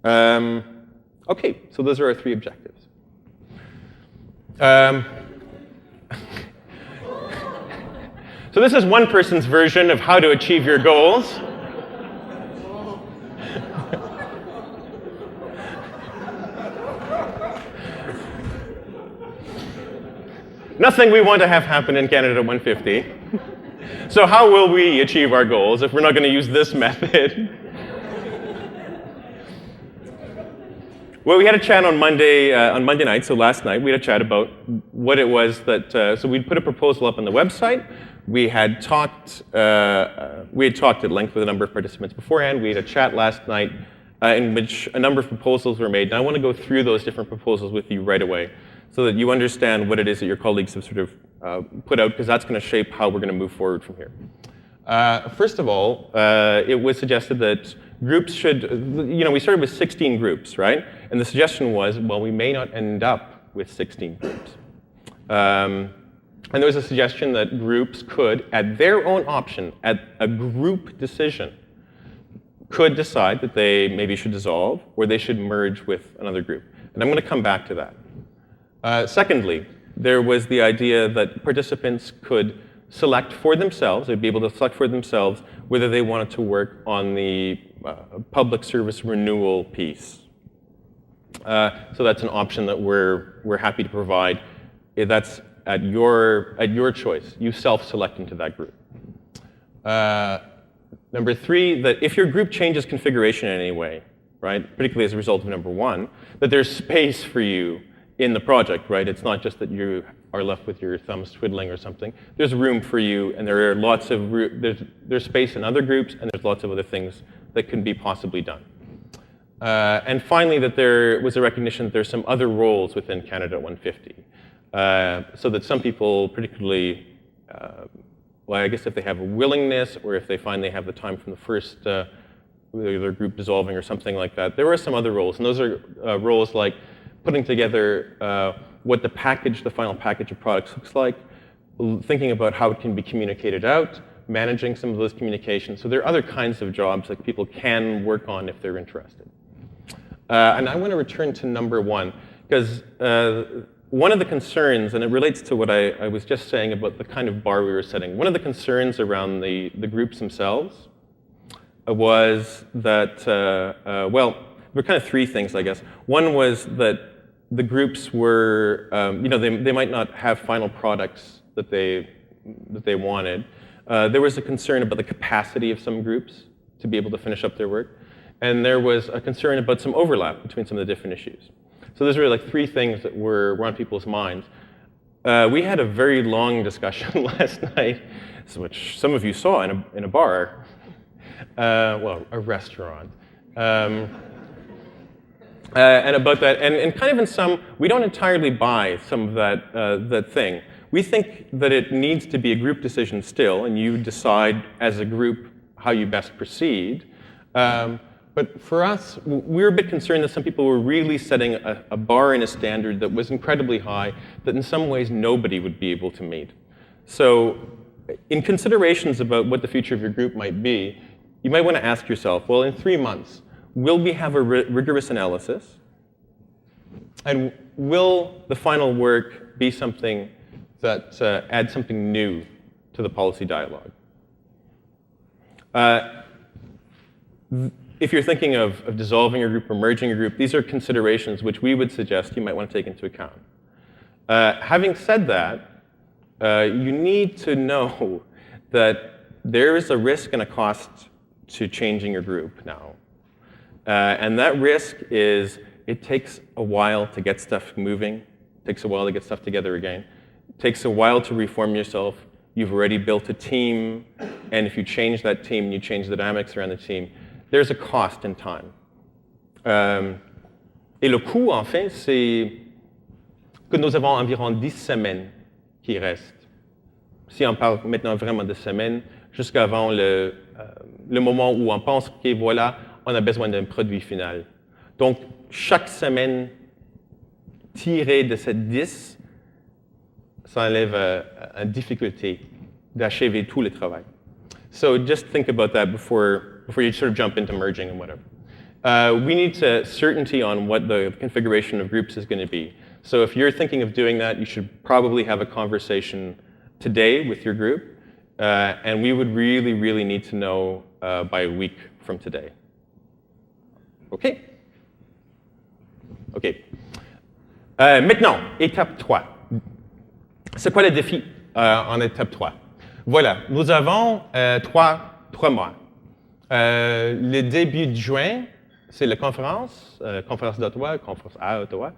OK, so those are our 3 objectives. So this is one person's version of how to achieve your goals. Nothing we want to have happen in Canada 150. So how will we achieve our goals if we're not going to use this method? Well, we had a chat on Monday night, so last night, we had a chat about what it was that, so we'd put a proposal up on the website. We had talked at length with a number of participants beforehand. We had a chat last night in which a number of proposals were made. And I want to go through those different proposals with you right away so that you understand what it is that your colleagues have sort of put out, because that's going to shape how we're going to move forward from here. First of all, it was suggested that groups should, we started with 16 groups, right? And the suggestion was, well, we may not end up with 16 groups. And there was a suggestion that groups could, at their own option, at a group decision, could decide that they maybe should dissolve or they should merge with another group. And I'm going to come back to that. Secondly, there was the idea that participants could select for themselves, they'd be able to select for themselves whether they wanted to work on the public service renewal piece. So that's an option that we're happy to provide. That's at your choice. You self-select into that group. Number 3, that if your group changes configuration in any way, right, particularly as a result of number 1, that there's space for you in the project, right? It's not just that you are left with your thumbs twiddling or something. There's room for you, and there are lots of there's space in other groups, and there's lots of other things that can be possibly done. And finally, that there was a recognition that there's some other roles within Canada 150. So that some people, particularly, well, I guess if they have a willingness or if they find they have the time from the first their group dissolving or something like that, there are some other roles. And those are roles like putting together what the final package of products looks like, thinking about how it can be communicated out, managing some of those communications. So there are other kinds of jobs that people can work on if they're interested. And I want to return to number 1, because one of the concerns, and it relates to what I was just saying about the kind of bar we were setting, one of the concerns around the groups themselves was that, well, there were kind of 3 things, I guess. One was that the groups were, they might not have final products that they wanted. There was a concern about the capacity of some groups to be able to finish up their work. And there was a concern about some overlap between some of the different issues. So those were like 3 things that were on people's minds. We had a very long discussion last night, which some of you saw in a bar, well, a restaurant. And about that, and kind of in some, we don't entirely buy some of that thing. We think that it needs to be a group decision still, and you decide as a group how you best proceed. But for us, we were a bit concerned that some people were really setting a bar and a standard that was incredibly high, that in some ways nobody would be able to meet. So in considerations about what the future of your group might be, you might want to ask yourself, well, in 3 months, will we have a rigorous analysis? And will the final work be something that adds something new to the policy dialogue? If you're thinking of dissolving a group or merging a group, these are considerations which we would suggest you might want to take into account. Having said that, you need to know that there is a risk and a cost to changing your group now. And that risk is it takes a while to get stuff moving. It takes a while to get stuff together again. It takes a while to reform yourself. You've already built a team, and if you change that team and you change the dynamics around the team, there's a cost in time. Et le coût, en fait, c'est que nous avons environ 10 semaines qui restent. Si on parle maintenant vraiment de semaines, jusqu'avant le moment où on pense que voilà, on a besoin d'un produit final. Donc, chaque semaine tirée de cette 10, ça enlève une difficulté d'achever tout le travail. So just think about that before you sort of jump into merging and whatever. we need certainty on what the configuration of groups is going to be. So if you're thinking of doing that, you should probably have a conversation today with your group, and we would really, really need to know by a week from today. OK? OK. Maintenant, étape 3. C'est quoi le défi en étape 3? Voilà, nous avons trois mois. Le début de juin, c'est la conférence d'Ottawa, conférence à Ottawa.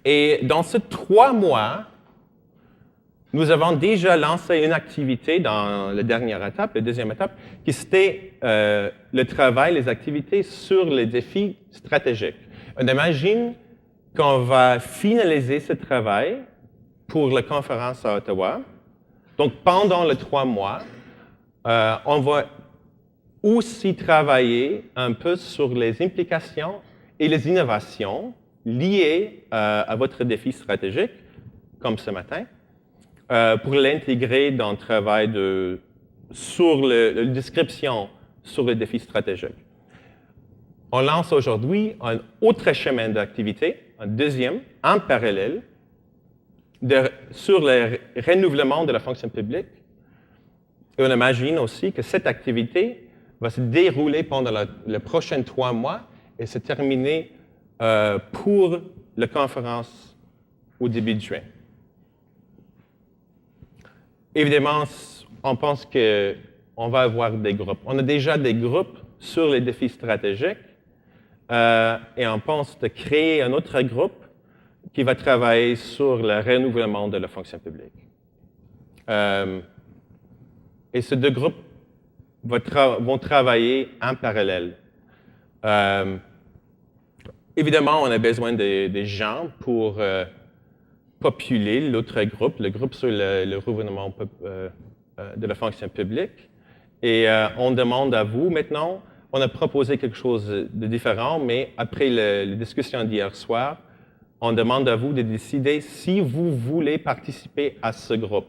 Et dans ces 3 mois, nous avons déjà lancé une activité dans la dernière étape, la deuxième étape, qui c'était le travail, les activités sur les défis stratégiques. On imagine qu'on va finaliser ce travail pour la conférence à Ottawa. Donc, pendant les 3 mois, on va aussi travailler un peu sur les implications et les innovations liées à votre défi stratégique, comme ce matin, pour l'intégrer dans le travail sur la description sur le défi stratégique. On lance aujourd'hui un autre chemin d'activité, un deuxième, en parallèle, sur le renouvellement de la fonction publique. Et on imagine aussi que cette activité va se dérouler pendant les prochains 3 mois et se terminer pour la conférence au début de juin. Évidemment, on pense qu'on va avoir des groupes. On a déjà des groupes sur les défis stratégiques et on pense de créer un autre groupe qui va travailler sur le renouvellement de la fonction publique. Et ces 2 groupes vont travailler en parallèle. Évidemment, on a besoin des gens pour populer l'autre groupe, le groupe sur le renouvellement de la fonction publique. Et on demande à vous maintenant, on a proposé quelque chose de différent, mais après la discussion d'hier soir, on demande à vous de décider si vous voulez participer à ce groupe.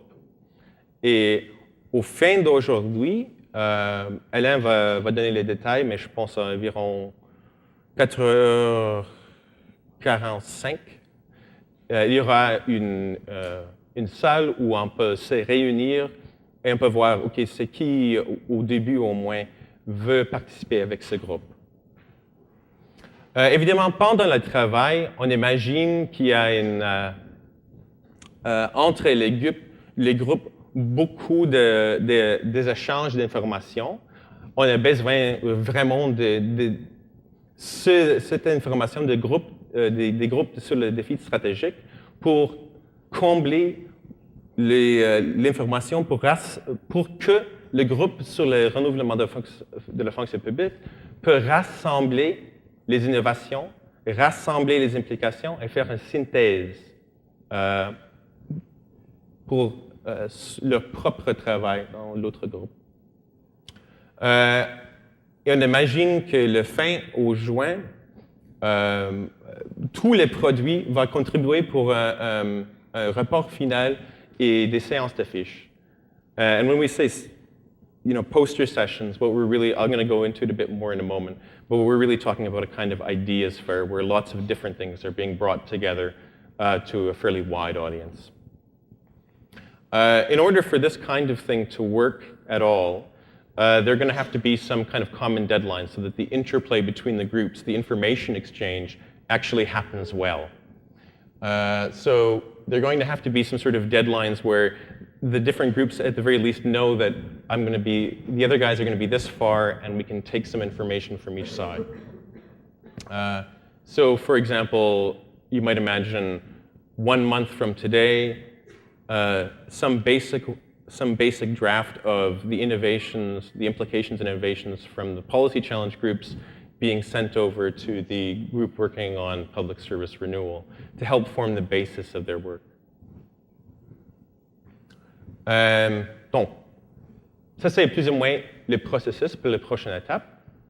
Et au fin d'aujourd'hui, Alain va donner les détails, mais je pense à environ 4h45. Il y aura une salle où on peut se réunir et on peut voir, OK, c'est qui, au début au moins, veut participer avec ce groupe. Évidemment, pendant le travail, on imagine qu'il y a entre les groupes beaucoup des échanges d'informations. On a besoin vraiment de cette information des groupes sur le défi stratégique pour combler l'information pour que le groupe sur le renouvellement de la fonction publique peut rassembler les innovations, rassembler les implications et faire une synthèse pour leur propre travail dans l'autre groupe. Et on imagine que le fin au juin, tous les produits vont contribuer pour un rapport final et des séances de fiches. And when we say, poster sessions, I'm going to go into it a bit more in a moment, but we're really talking about a kind of ideas fair where lots of different things are being brought together to a fairly wide audience. In order for this kind of thing to work at all, there are going to have to be some kind of common deadline so that the interplay between the groups, the information exchange, actually happens well. So there are going to have to be some sort of deadlines where the different groups at the very least know that the other guys are going to be this far and we can take some information from each side. So for example, you might imagine 1 month from today, some basic draft of the innovations, the implications and innovations from the policy challenge groups being sent over to the group working on public service renewal to help form the basis of their work. Donc, ça c'est plus ou moins le processus pour la prochaine étape.